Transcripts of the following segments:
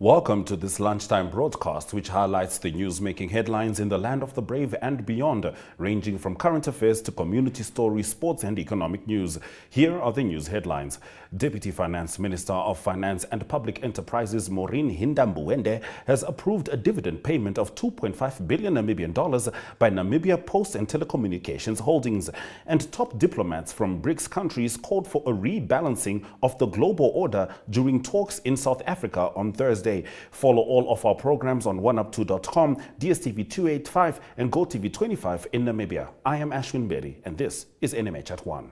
Welcome to this lunchtime broadcast, which highlights the news making headlines in the land of the brave and beyond, ranging from current affairs to community stories, sports and economic news. Here are the news headlines. Deputy Finance Minister of Finance and Public Enterprises Maureen Hinda-Mbuende has approved a dividend payment of 2.5 billion Namibian dollars by Namibia Post and Telecommunications Holdings. And top diplomats from BRICS countries called for a rebalancing of the global order during talks in South Africa on Thursday. Follow all of our programs on oneup2.com, DSTV 285 and GOtv 25 in Namibia. I am Ashwin Berry and this is NMH at 1.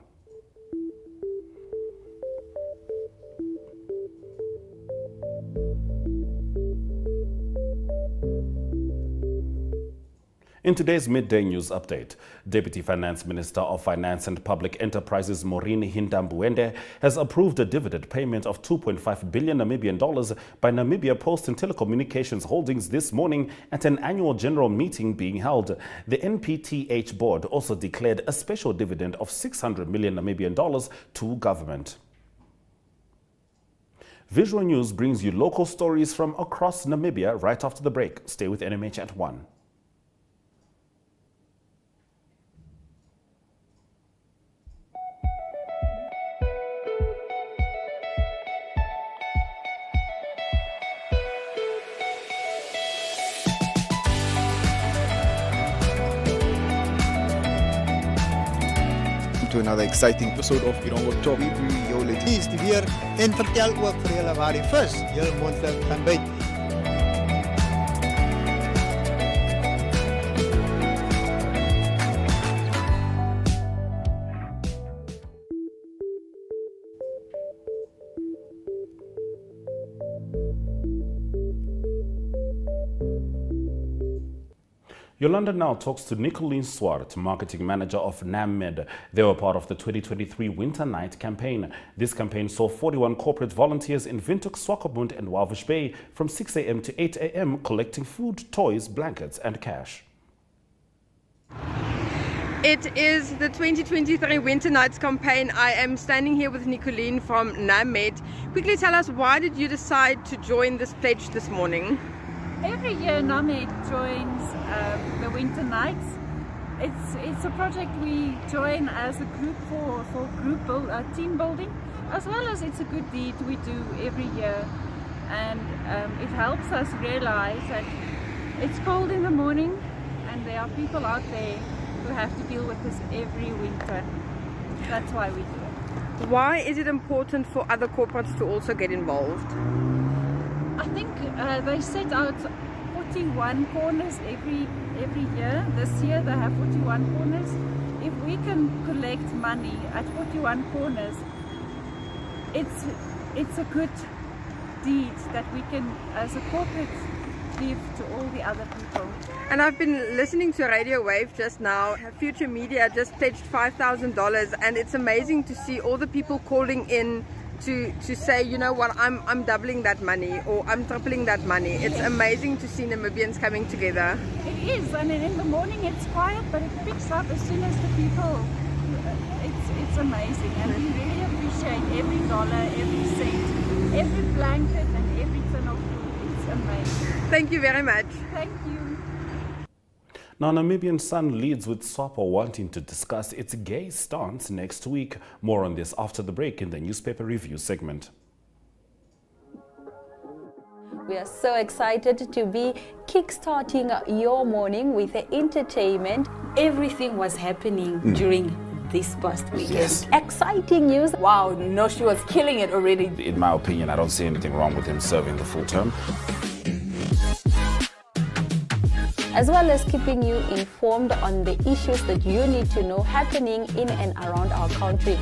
In today's midday news update, Deputy Finance Minister of Finance and Public Enterprises Maureen Hinda-Mbuende has approved a dividend payment of 2.5 billion Namibian dollars by Namibia Post and Telecommunications Holdings this morning at an annual general meeting being held. The NPTH board also declared a special dividend of 600 million Namibian dollars to government. Visual News brings you local stories from across Namibia right after the break. Stay with NMH at 1. To another exciting episode of GOtv. Jou is die weer en vertel ook vir julle waar die vis julle mondelik gaan byt. Yolanda now talks to Nicoline Swart, marketing manager of NAMMED. They were part of the 2023 Winter Night campaign. This campaign saw 41 corporate volunteers in Windhoek, Swakopmund and Walvis Bay from 6 a.m. to 8 a.m. collecting food, toys, blankets and cash. It is the 2023 Winter Nights campaign. I am standing here with Nicoline from NAMMED. Quickly tell us, why did you decide to join this pledge this morning? Every year NAMMED joins the Winter Nights. It's a project we join as a group for team building, as well as it's a good deed we do every year, and it helps us realize that it's cold in the morning and there are people out there who have to deal with this every winter. That's why we do it. Why is it important for other corporates to also get involved? I think they set out 41 corners every year. This year they have 41 corners. If we can collect money at 41 corners, it's a good deed that we can, as a corporate, give to all the other people. And I've been listening to Radio Wave just now. Future Media just pledged $5,000, and it's amazing to see all the people calling in to say, you know what, I'm doubling that money or I'm tripling that money. It's amazing to see Namibians coming together. It is. I mean, in the morning it's quiet, but it picks up as soon as the people. It's amazing, and we really appreciate every dollar, every cent, every blanket, and every tin of food. It's amazing. Thank you very much. Thank you. Now, Namibian Sun leads with SWAPO wanting to discuss its gay stance next week. More on this after the break in the newspaper review segment. We are so excited to be kickstarting your morning with the entertainment. Everything was happening during this past weekend. Yes. Exciting news. Wow, no, she was killing it already. In my opinion, I don't see anything wrong with him serving the full term. As well as keeping you informed on the issues that you need to know happening in and around our country.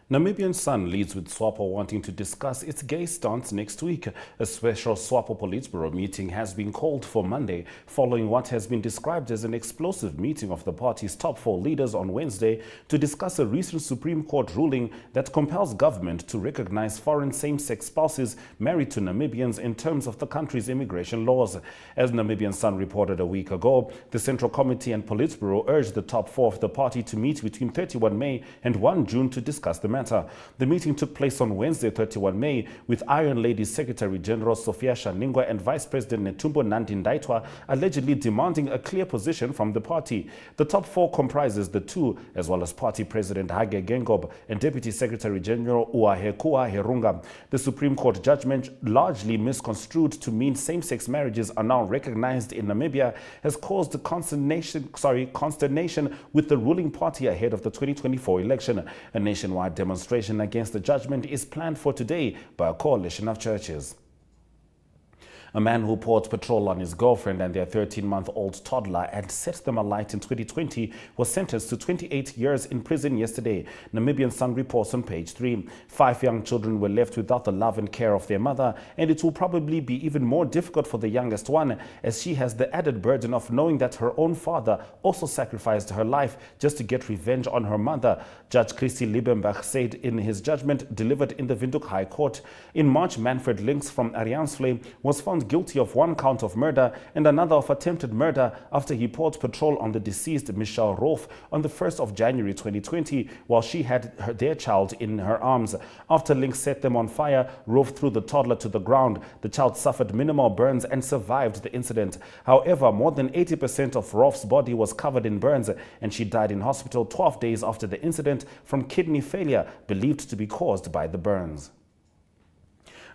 Namibian Sun leads with SWAPO wanting to discuss its gay stance next week. A special SWAPO Politburo meeting has been called for Monday, following what has been described as an explosive meeting of the party's top 4 leaders on Wednesday to discuss a recent Supreme Court ruling that compels government to recognize foreign same-sex spouses married to Namibians in terms of the country's immigration laws. As Namibian Sun reported a week ago, the Central Committee and Politburo urged the top 4 of the party to meet between 31 May and 1 June to discuss the matter. The meeting took place on Wednesday, 31 May, with Iron Ladies Secretary General Sophia Shaningwa and Vice President Netumbo Nandi-Ndaitwah allegedly demanding a clear position from the party. The top 4 comprises the 2, as well as Party President Hage Geingob and Deputy Secretary General Uahekua Herunga. The Supreme Court judgment, largely misconstrued to mean same-sex marriages are now recognized in Namibia, has caused consternation with the ruling party ahead of the 2024 election. A nationwide demonstration against the judgment is planned for today by a coalition of churches. A man who poured petrol on his girlfriend and their 13-month-old toddler and set them alight in 2020 was sentenced to 28 years in prison yesterday. Namibian Sun reports on page 3. 5 young children were left without the love and care of their mother, and it will probably be even more difficult for the youngest one, as she has the added burden of knowing that her own father also sacrificed her life just to get revenge on her mother. Judge Christy Liebenbach said in his judgment delivered in the Windhoek High Court. In March, Manfred Links from Ariansvlei was found guilty of 1 count of murder and another of attempted murder after he poured petrol on the deceased Michelle Rolf on the 1st of January 2020 while she had their child in her arms. After Links set them on fire, Rolf threw the toddler to the ground. The child suffered minimal burns and survived the incident. However, more than 80% of Rolf's body was covered in burns, and she died in hospital 12 days after the incident from kidney failure believed to be caused by the burns.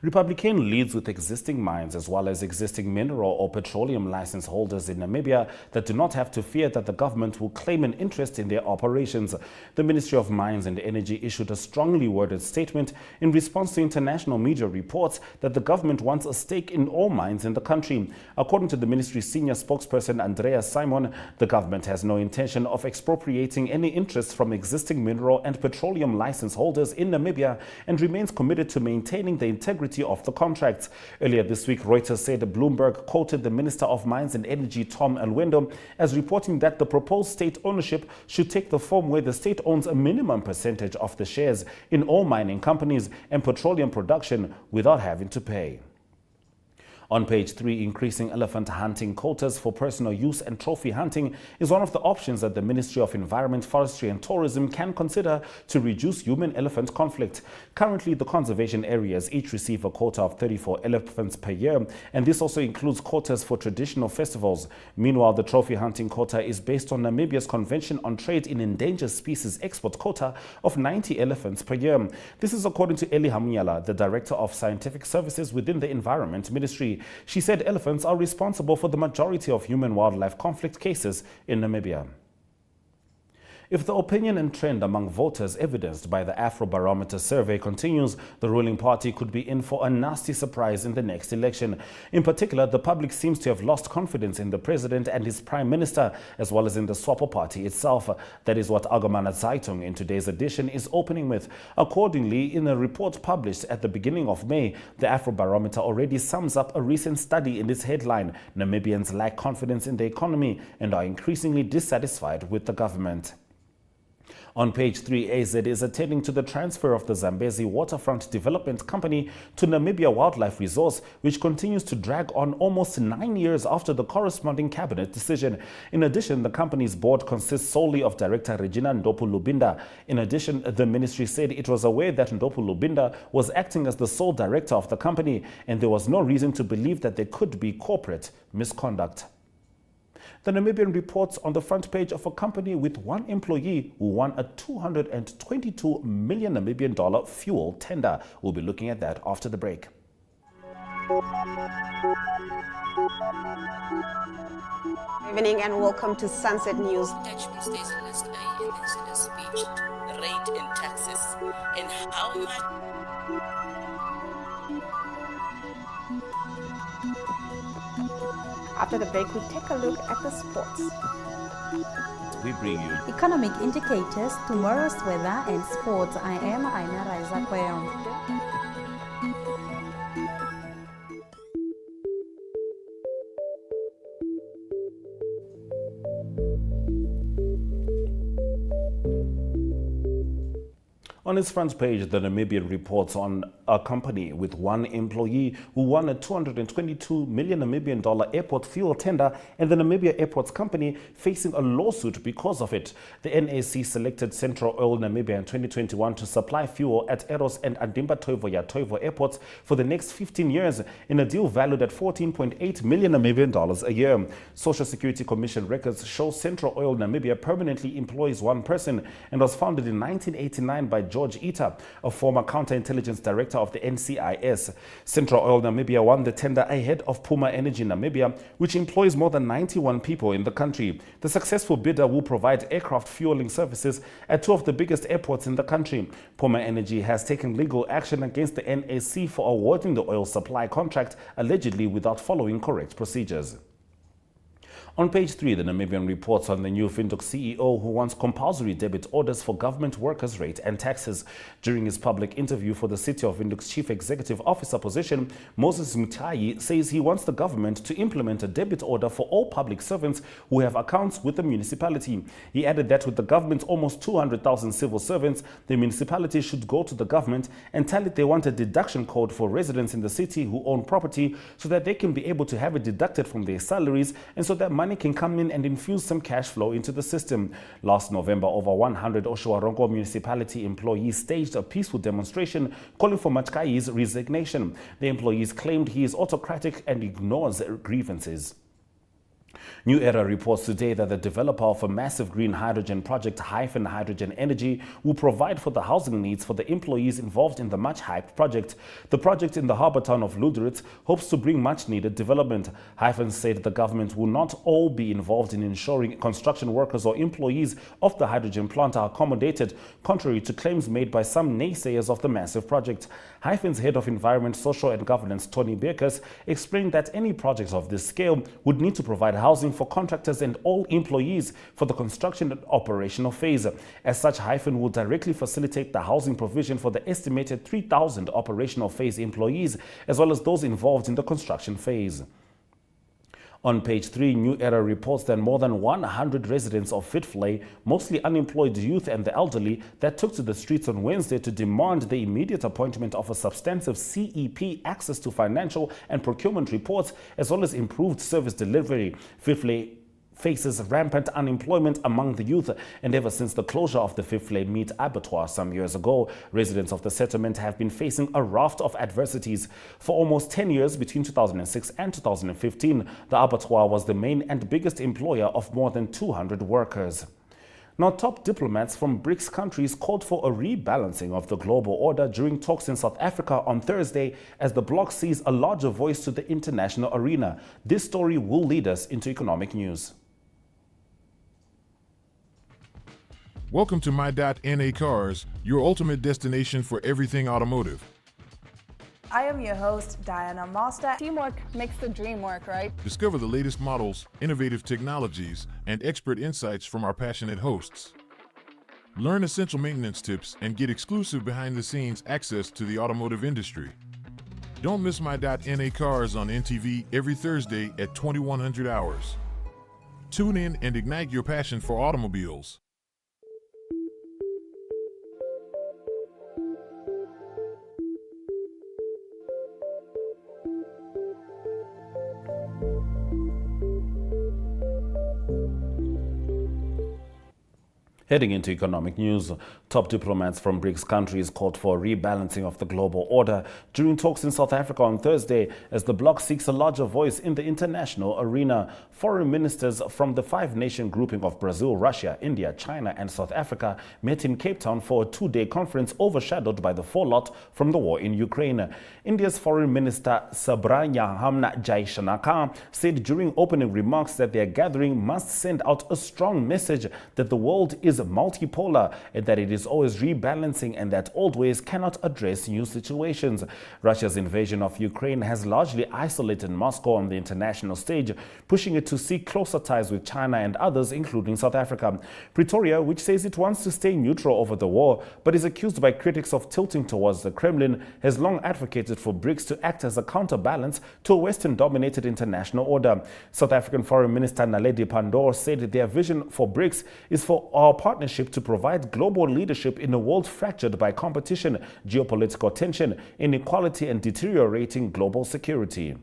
Republican leads with existing mines as well as existing mineral or petroleum license holders in Namibia that do not have to fear that the government will claim an interest in their operations. The Ministry of Mines and Energy issued a strongly worded statement in response to international media reports that the government wants a stake in all mines in the country. According to the ministry's senior spokesperson Andrea Simon, the government has no intention of expropriating any interest from existing mineral and petroleum license holders in Namibia and remains committed to maintaining the integrity of the contracts. Earlier this week, Reuters said Bloomberg quoted the Minister of Mines and Energy, Tom Alwendo, as reporting that the proposed state ownership should take the form where the state owns a minimum percentage of the shares in all mining companies and petroleum production without having to pay. On page 3, increasing elephant hunting quotas for personal use and trophy hunting is one of the options that the Ministry of Environment, Forestry and Tourism can consider to reduce human-elephant conflict. Currently, the conservation areas each receive a quota of 34 elephants per year, and this also includes quotas for traditional festivals. Meanwhile, the trophy hunting quota is based on Namibia's Convention on Trade in Endangered Species export quota of 90 elephants per year. This is according to Eli Hamunyala, the Director of Scientific Services within the Environment Ministry. She said elephants are responsible for the majority of human-wildlife conflict cases in Namibia. If the opinion and trend among voters evidenced by the Afrobarometer survey continues, the ruling party could be in for a nasty surprise in the next election. In particular, the public seems to have lost confidence in the president and his prime minister, as well as in the SWAPO party itself. That is what Allgemeine Zeitung in today's edition is opening with. Accordingly, in a report published at the beginning of May, the Afrobarometer already sums up a recent study in its headline: Namibians lack confidence in the economy and are increasingly dissatisfied with the government. On page 3, AZ is attending to the transfer of the Zambezi Waterfront Development Company to Namibia Wildlife Resource, which continues to drag on almost 9 years after the corresponding cabinet decision. In addition, the company's board consists solely of Director Regina Ndopu Lubinda. In addition, the ministry said it was aware that Ndopu Lubinda was acting as the sole director of the company, and there was no reason to believe that there could be corporate misconduct. The Namibian reports on the front page of a company with 1 employee who won a $222 million Namibian fuel tender. We'll be looking at that after the break. Good evening and welcome to Sunset News. Attachment stays in list A in incident speech, rate and taxes, and how much. After the break, we take a look at the sports. we bring you Economic indicators, tomorrow's weather and sports. I am Aina Raiza Kweyong. On its front page, the Namibian reports on a company with one employee who won a 222 million Namibian dollar airport fuel tender, and the Namibia Airports Company facing a lawsuit because of it. The NAC selected Central Oil Namibia in 2021 to supply fuel at Eros and Andimba Toivo airports for the next 15 years in a deal valued at 14.8 million Namibian dollars a year. Social Security Commission records show Central Oil Namibia permanently employs one person and was founded in 1989 by George Ita, a former counterintelligence director of the NCIS. Central Oil Namibia won the tender ahead of Puma Energy Namibia, which employs more than 91 people in the country. The successful bidder will provide aircraft fueling services at two of the biggest airports in the country. Puma Energy has taken legal action against the NAC for awarding the oil supply contract, allegedly without following correct procedures. On page 3, the Namibian reports on the new Windhoek CEO who wants compulsory debit orders for government workers' rate and taxes. During his public interview for the City of Windhoek's Chief Executive Officer position, Moses Mutayi says he wants the government to implement a debit order for all public servants who have accounts with the municipality. He added that with the government's almost 200,000 civil servants, the municipality should go to the government and tell it they want a deduction code for residents in the city who own property so that they can be able to have it deducted from their salaries and so that money can come in and infuse some cash flow into the system. Last November, over 100 Oshawarongo municipality employees staged a peaceful demonstration calling for Matkayi's resignation. The employees claimed he is autocratic and ignores grievances. New Era reports today that the developer of a massive green hydrogen project, Hydrogen Energy, will provide for the housing needs for the employees involved in the much-hyped project. The project in the harbour town of Luderitz hopes to bring much-needed development. Said the government will not all be involved in ensuring construction workers or employees of the hydrogen plant are accommodated, contrary to claims made by some naysayers of the massive project. Hyphen's head of Environment, Social and Governance, Tony Beckers, explained that any project of this scale would need to provide housing for contractors and all employees for the construction and operational phase. As such, Hyphen will directly facilitate the housing provision for the estimated 3,000 operational phase employees, as well as those involved in the construction phase. On page 3, New Era reports that more than 100 residents of Fitvlei, mostly unemployed youth and the elderly, that took to the streets on Wednesday to demand the immediate appointment of a substantive CEP, access to financial and procurement reports, as well as improved service delivery. Fitvlei faces rampant unemployment among the youth, and ever since the closure of the Fitvlei meat abattoir some years ago, residents of the settlement have been facing a raft of adversities. For almost 10 years, between 2006 and 2015, the abattoir was the main and biggest employer of more than 200 workers. Now, top diplomats from BRICS countries called for a rebalancing of the global order during talks in South Africa on Thursday as the bloc sees a larger voice to the international arena. This story will lead us into economic news. Welcome to My.NA Cars, your ultimate destination for everything automotive. I am your host, Diana Master. Teamwork makes the dream work, right? Discover the latest models, innovative technologies, and expert insights from our passionate hosts. Learn essential maintenance tips and get exclusive behind-the-scenes access to the automotive industry. Don't miss My.NA Cars on NTV every Thursday at 2100 hours. Tune in and ignite your passion for automobiles. Heading into economic news, top diplomats from BRICS countries called for a rebalancing of the global order during talks in South Africa on Thursday as the bloc seeks a larger voice in the international arena. Foreign ministers from the five-nation grouping of Brazil, Russia, India, China and South Africa met in Cape Town for a two-day conference overshadowed by the fallout from the war in Ukraine. India's Foreign Minister Subrahmanyam Jaishankar said during opening remarks that their gathering must send out a strong message that the world is multipolar and that it is always rebalancing and that old ways cannot address new situations. Russia's invasion of Ukraine has largely isolated Moscow on the international stage, pushing it to seek closer ties with China and others, including South Africa. Pretoria, which says it wants to stay neutral over the war, but is accused by critics of tilting towards the Kremlin, has long advocated for BRICS to act as a counterbalance to a Western-dominated international order. South African Foreign Minister Naledi Pandor said their vision for BRICS is for our partnership to provide global leadership in a world fractured by competition, geopolitical tension, inequality, and deteriorating global security.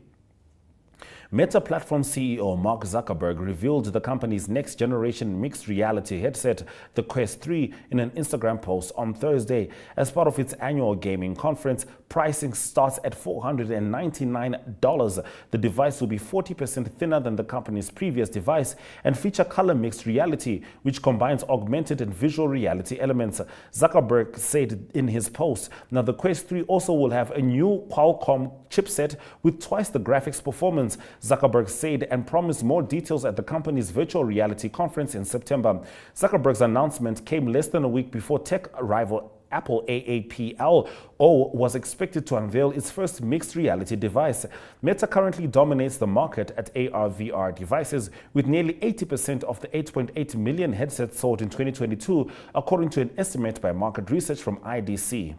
Meta platform CEO Mark Zuckerberg revealed the company's next-generation mixed reality headset, the Quest 3, in an Instagram post on Thursday. As part of its annual gaming conference, pricing starts at $499. The device will be 40% thinner than the company's previous device and feature color mixed reality, which combines augmented and visual reality elements. Zuckerberg said in his post, now the Quest 3 also will have a new Qualcomm chipset with twice the graphics performance, Zuckerberg said, and promised more details at the company's virtual reality conference in September. Zuckerberg's announcement came less than a week before tech rival Apple AAPL was expected to unveil its first mixed reality device. Meta currently dominates the market at AR/VR devices, with nearly 80% of the 8.8 million headsets sold in 2022, according to an estimate by market research from IDC.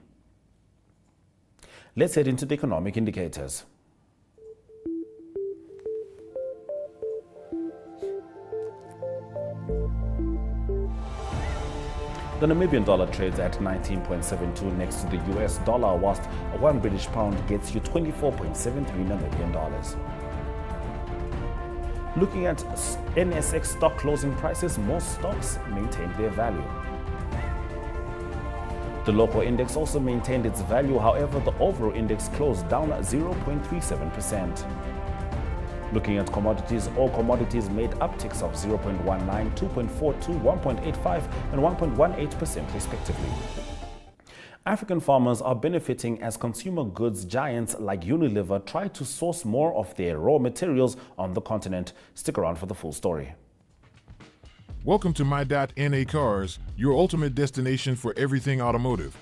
Let's head into the economic indicators. The Namibian dollar trades at 19.72 next to the US dollar, whilst a 1 British pound gets you 24.73 Namibian dollars. Looking at NSX stock closing prices, most stocks maintained their value. The local index also maintained its value, however, the overall index closed down 0.37%. Looking at commodities, all commodities made upticks of 0.19, 2.42, 1.85 and 1.18% respectively. African farmers are benefiting as consumer goods giants like Unilever try to source more of their raw materials on the continent. Stick around for the full story. Welcome to My.NA Cars, your ultimate destination for everything automotive.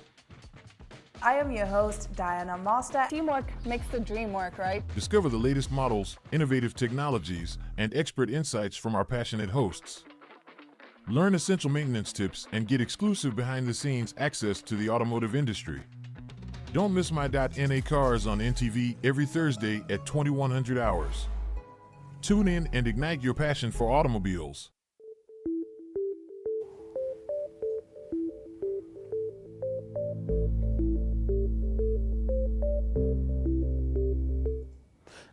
I am your host, Diana Master. Teamwork makes the dream work, right? Discover the latest models, innovative technologies, and expert insights from our passionate hosts. Learn essential maintenance tips and get exclusive behind-the-scenes access to the automotive industry. Don't miss My.NA Cars on NTV every Thursday at 2100 hours. Tune in and ignite your passion for automobiles.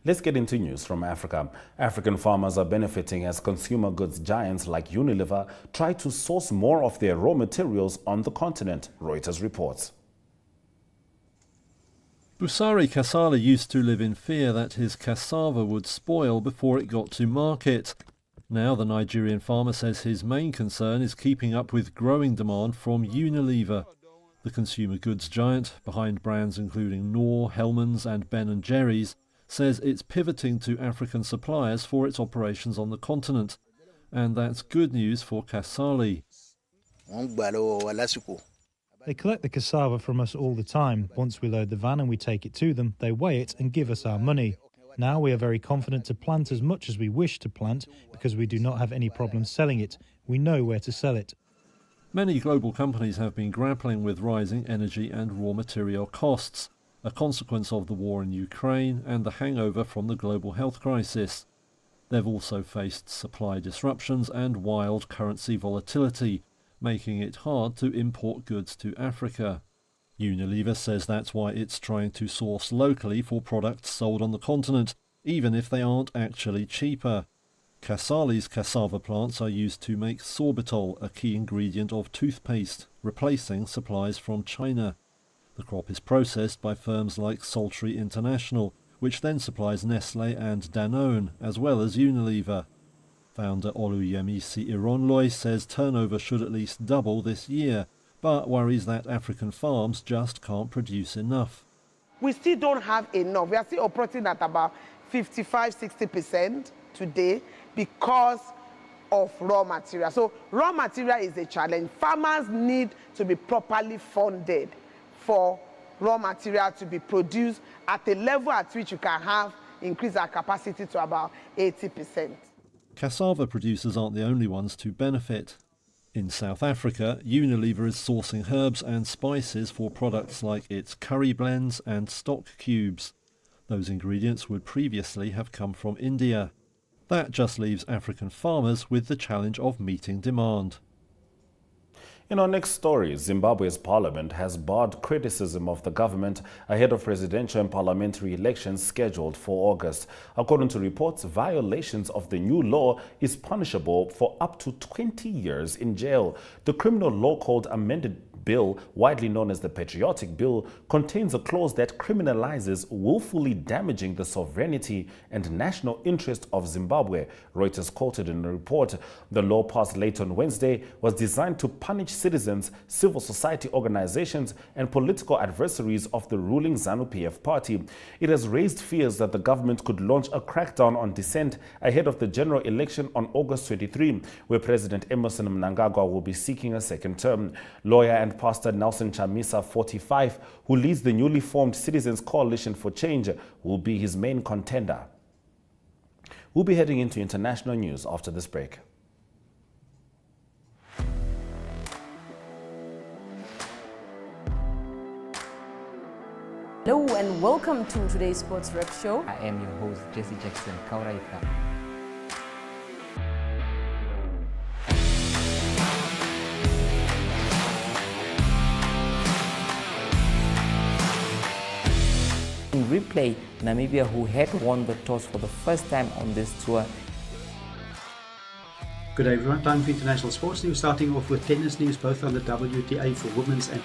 Let's get into news from Africa. African farmers are benefiting as consumer goods giants like Unilever try to source more of their raw materials on the continent, Reuters reports. Busari Kasala used to live in fear that his cassava would spoil before it got to market. Now the Nigerian farmer says his main concern is keeping up with growing demand from Unilever. The consumer goods giant, behind brands including Knorr, Hellmann's and Ben & Jerry's, says it's pivoting to African suppliers for its operations on the continent. And that's good news for Kasali. They collect the cassava from us all the time. Once we load the van and we take it to them, they weigh it and give us our money. Now we are very confident to plant as much as we wish to plant because we do not have any problem selling it. We know where to sell it. Many global companies have been grappling with rising energy and raw material costs, a consequence of the war in Ukraine and the hangover from the global health crisis. They've also faced supply disruptions and wild currency volatility, making it hard to import goods to Africa. Unilever says that's why it's trying to source locally for products sold on the continent, even if they aren't actually cheaper. Kasali's cassava plants are used to make sorbitol, a key ingredient of toothpaste, replacing supplies from China. The crop is processed by firms like Sultry International, which then supplies Nestlé and Danone, as well as Unilever. Founder Oluyemisi Ironloy says turnover should at least double this year, but worries that African farms just can't produce enough. We still don't have enough. We are still operating at about 55-60% today because of raw material. So raw material is a challenge. Farmers need to be properly funded for raw material to be produced at a level at which you can increase our capacity to about 80%. Cassava producers aren't the only ones to benefit. In South Africa, Unilever is sourcing herbs and spices for products like its curry blends and stock cubes. Those ingredients would previously have come from India. That just leaves African farmers with the challenge of meeting demand. In our next story, Zimbabwe's parliament has barred criticism of the government ahead of presidential and parliamentary elections scheduled for August. According to reports, violations of the new law is punishable for up to 20 years in jail. The criminal law called amended bill, widely known as the Patriotic Bill, contains a clause that criminalizes willfully damaging the sovereignty and national interest of Zimbabwe. Reuters quoted in a report, the law passed late on Wednesday was designed to punish citizens, civil society organizations, and political adversaries of the ruling ZANU-PF party. It has raised fears that the government could launch a crackdown on dissent ahead of the general election on August 23, where President Emmerson Mnangagwa will be seeking a second term. Lawyer and Pastor Nelson Chamisa, 45, who leads the newly formed Citizens Coalition for Change, will be his main contender. We'll be heading into international news after this break. Hello and welcome to today's Sports Rep Show. I am your host, Jesse Jackson Kauraifa. In replay, Namibia, who had won the toss for the first time on this tour. Good day everyone, time for international sports news, starting off with tennis news, both on the WTA for women's and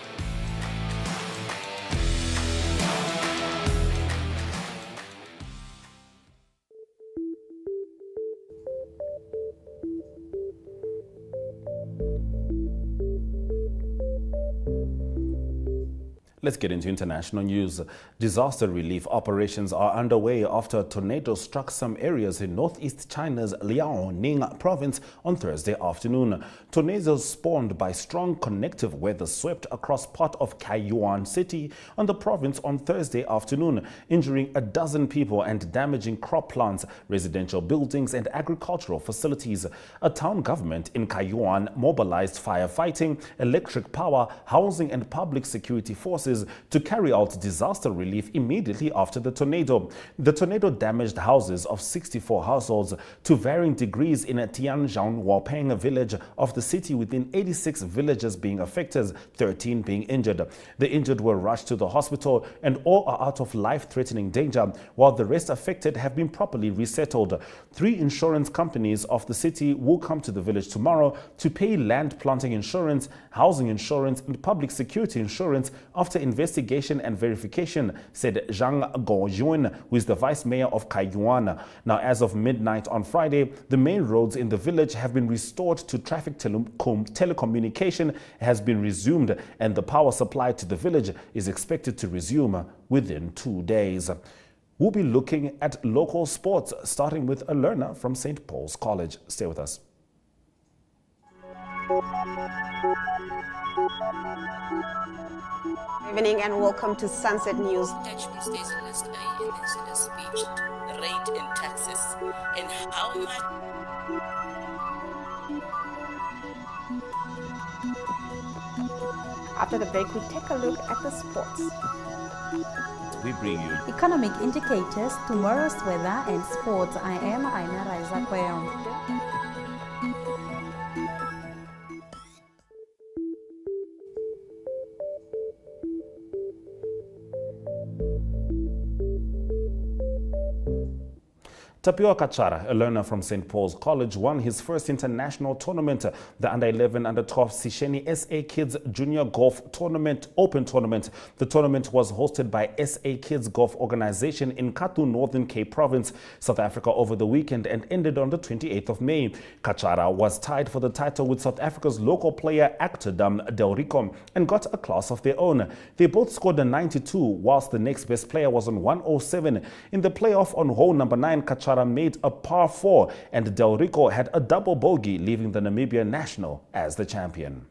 Let's get into international news. Disaster relief operations are underway after a tornado struck some areas in northeast China's Liaoning province on Thursday afternoon. Tornadoes spawned by strong connective weather swept across part of Kaiyuan City on the province on Thursday afternoon, injuring a dozen people and damaging crop plants, residential buildings and agricultural facilities. A town government in Kaiyuan mobilized firefighting, electric power, housing and public security forces to carry out disaster relief immediately after the tornado. The tornado damaged houses of 64 households to varying degrees in a Tianzhang-Wapeng village of the city, within 86 villages being affected, 13 being injured. The injured were rushed to the hospital and all are out of life-threatening danger, while the rest affected have been properly resettled. 3 insurance companies of the city will come to the village tomorrow to pay land planting insurance, housing insurance and public security insurance after investigation and verification, said Zhang Guoyun, who is the vice mayor of Kaiyuan. Now, as of midnight on Friday, the main roads in the village have been restored to traffic. Telecommunication has been resumed and the power supply to the village is expected to resume within 2 days. We'll be looking at local sports, starting with a learner from St. Paul's College. Stay with us. Good evening and welcome to Sunset News. Attachment states in list A in incident speech, rate and taxes, and how much. After the break, we take a look at the sports. We bring you economic indicators, tomorrow's weather and sports. I am Aina Raiza Kweyong. Tapio Kachara, a learner from St. Paul's College, won his first international tournament, the Under-11, Under-12 Sisheni SA Kids Junior Golf Tournament, Open Tournament. The tournament was hosted by SA Kids Golf Organization in Katu, Northern Cape Province, South Africa over the weekend and ended on the 28th of May. Kachara was tied for the title with South Africa's local player Actordam Del Rico and got a class of their own. They both scored a 92, whilst the next best player was on 107. In the playoff on hole number 9, Kachara Chara made a par 4 and Del Rico had a double bogey, leaving the Namibian national as the champion.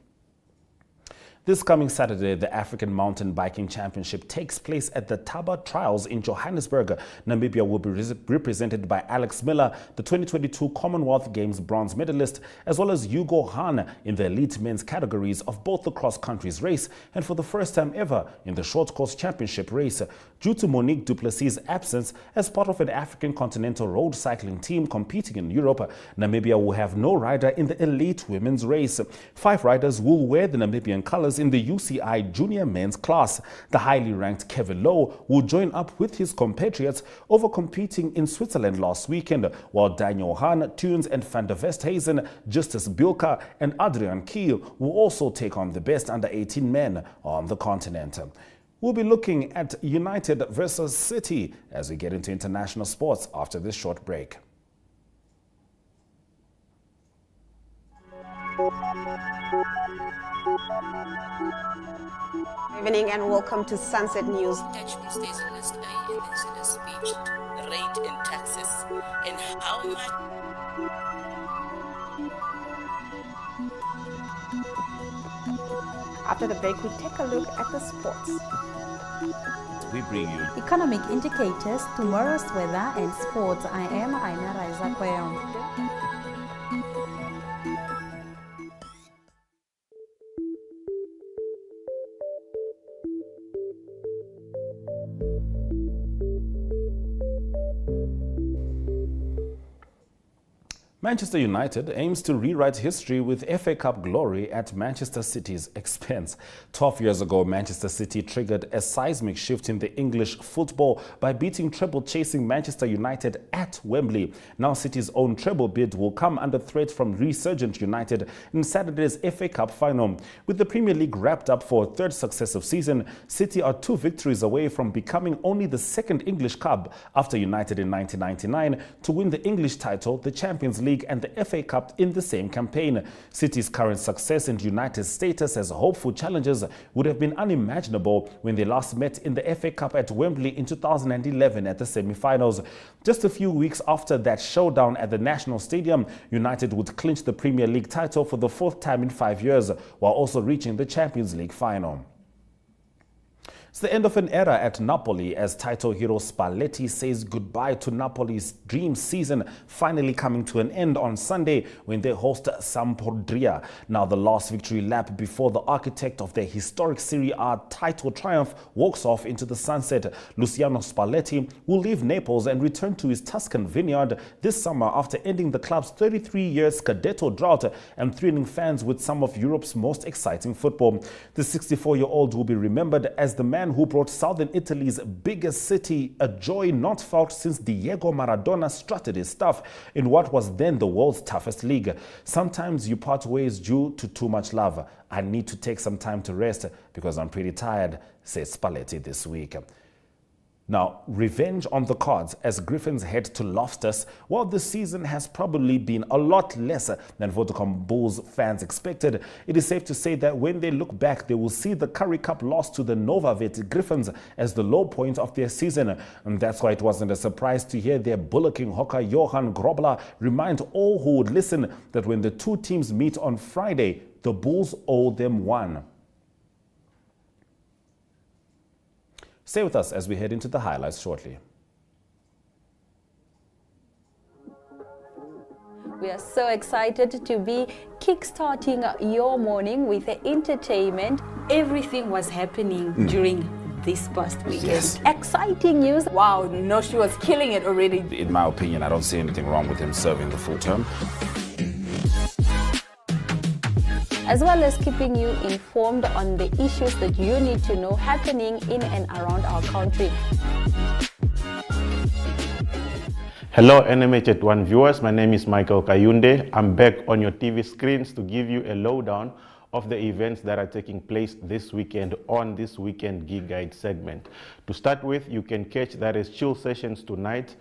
This coming Saturday, the African Mountain Biking Championship takes place at the Taba Trials in Johannesburg. Namibia will be represented by Alex Miller, the 2022 Commonwealth Games bronze medalist, as well as Hugo Hahn in the elite men's categories of both the cross-countries race and for the first time ever in the short course championship race. Due to Monique Duplessis' absence as part of an African continental road cycling team competing in Europe, Namibia will have no rider in the elite women's race. 5 riders will wear the Namibian colors in the UCI junior men's class. The highly ranked Kevin Lowe will join up with his compatriots over competing in Switzerland last weekend, while Daniel Hahn, Tunes and Van der Westhuizen, Justus Bilka and Adrian Kiel will also take on the best under-18 men on the continent. We'll be looking at United versus City as we get into international sports after this short break. Good evening and welcome to Sunset News. Attachment stays in list A in incident speech, rate and taxes, and how much. After the break, we take a look at the sports. We bring you Economic indicators, tomorrow's weather and sports. I am Aina Raiza Kweyong. Manchester United aims to rewrite history with FA Cup glory at Manchester City's expense. 12 years ago, Manchester City triggered a seismic shift in the English football by beating treble-chasing Manchester United at Wembley. Now City's own treble bid will come under threat from resurgent United in Saturday's FA Cup final. With the Premier League wrapped up for a 3rd successive season, City are 2 victories away from becoming only the 2nd English club after United in 1999 to win the English title, the Champions League and the FA Cup in the same campaign. City's current success and United's status as hopeful challengers would have been unimaginable when they last met in the FA Cup at Wembley in 2011 at the semi-finals. Just a few weeks after that showdown at the National Stadium, United would clinch the Premier League title for the 4th time in 5 years, while also reaching the Champions League final. It's the end of an era at Napoli as title hero Spalletti says goodbye to Napoli's dream season, finally coming to an end on Sunday when they host Sampdoria. Now the last victory lap before the architect of their historic Serie A title triumph walks off into the sunset. Luciano Spalletti will leave Naples and return to his Tuscan vineyard this summer after ending the club's 33-year Scudetto drought and thrilling fans with some of Europe's most exciting football. The 64-year-old will be remembered as the man who brought southern Italy's biggest city a joy not felt since Diego Maradona strutted his stuff in what was then the world's toughest league. Sometimes you part ways due to too much love. I need to take some time to rest because I'm pretty tired, says Spalletti this week. Now, revenge on the cards as Griffins head to Loftus. While this season has probably been a lot lesser than Vodacom Bulls fans expected, it is safe to say that when they look back, they will see the Currie Cup loss to the Novavet Griffins as the low point of their season. And that's why it wasn't a surprise to hear their bullocking hawker Johan Grobler remind all who would listen that when the 2 teams meet on Friday, the Bulls owe them one. Stay with us as we head into the highlights shortly. We are so excited to be kickstarting your morning with entertainment. Everything was happening during this past weekend. Yes. Exciting news. Wow, no, she was killing it already. In my opinion, I don't see anything wrong with him serving the full term. As well as keeping you informed on the issues that you need to know happening in and around our country. Hello NMH at 1 viewers, my name is Michael Kayunde. I'm back on your TV screens to give you a lowdown of the events that are taking place this weekend on this Weekend Gig Guide segment. To start with, you can catch that as chill sessions tonight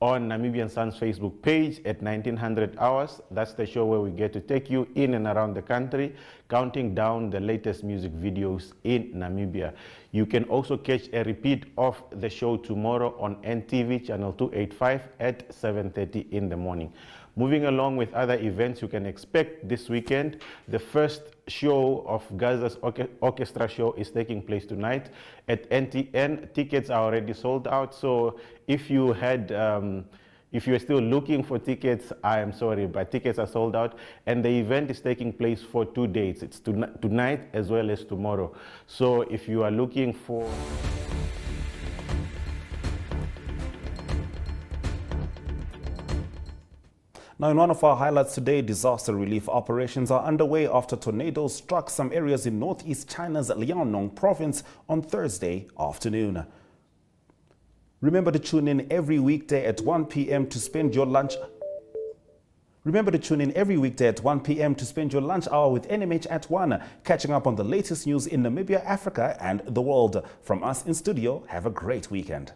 on Namibian Sun's Facebook page at 1900 hours. That's the show where we get to take you in and around the country, counting down the latest music videos in Namibia. You can also catch a repeat of the show tomorrow on NTV channel 285 at 7:30 in the morning. Moving along with other events you can expect this weekend, the first show of Gaza's orchestra show is taking place tonight at NTN. Tickets are already sold out, so if you are still looking for tickets, I am sorry, but tickets are sold out, and the event is taking place for 2 days. It's tonight as well as tomorrow. So if you are looking for... Now, in one of our highlights today, disaster relief operations are underway after tornadoes struck some areas in northeast China's Liaoning province on Thursday afternoon. Remember to tune in every weekday at 1 p.m. to spend your lunch. Remember to tune in every weekday at 1 p.m. to spend your lunch hour with NMH at 1, catching up on the latest news in Namibia, Africa, and the world. From us in studio, have a great weekend.